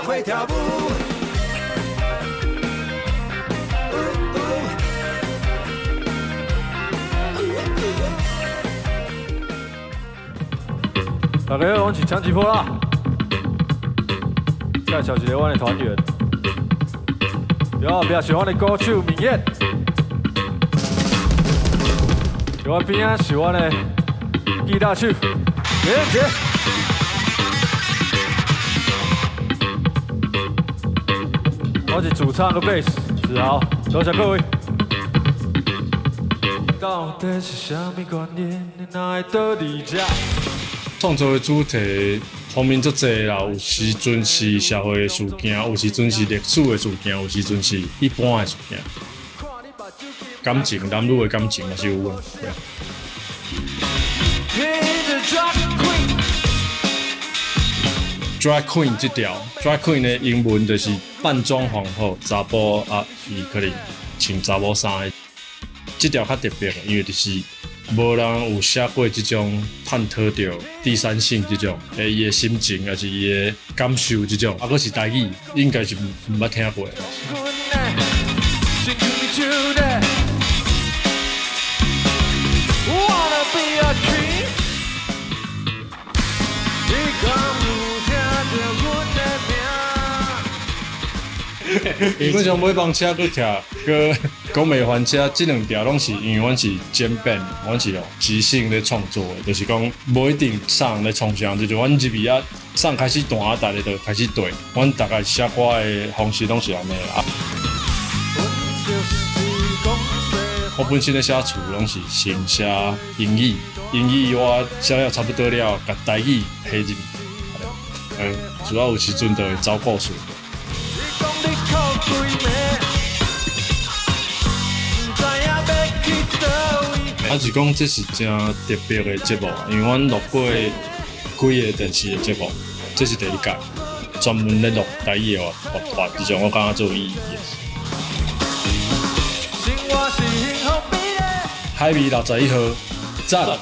会跳舞。大家好，我是强吉波啦。介绍一个我的团员，不要喜欢的歌手明彦，我边仔是我的吉他手袁杰。我是主唱和贝斯子豪，多谢各位。到底是啥物观念，你哪会倒伫遮？创作的主题方面足侪啦，有时阵是社会的事件，有时阵是历史的事件，有时阵是一般的事件。感情，男女的感情也是有的。Drag Queen 这条 ，Drag Queen 的英文就是扮装皇后，查甫伊可能穿查某衫的。这条较特别，因为就是无人有写过这种探讨着第三性这种，伊的心情还是伊的感受这种，还是台语，应该是毋捌听过。基本上每帮车去徛，佮讲袂翻车，这两条拢是因为阮是简便，阮是即兴咧创作的，就是讲无一定啥人咧创啥，就是阮入面啥人开始弹大家就开始对，阮大概写歌的方式拢是安尼啦。我本身咧写词拢是先写英语，英语我写了差不多了，甲台语配入，主要有时阵就会走故事。是讲这是真特别的节目，因为阮录过几个电视的节目，这是第一届，专门咧录台语的乐团，这种我感觉最有意义的。海味61号，赞！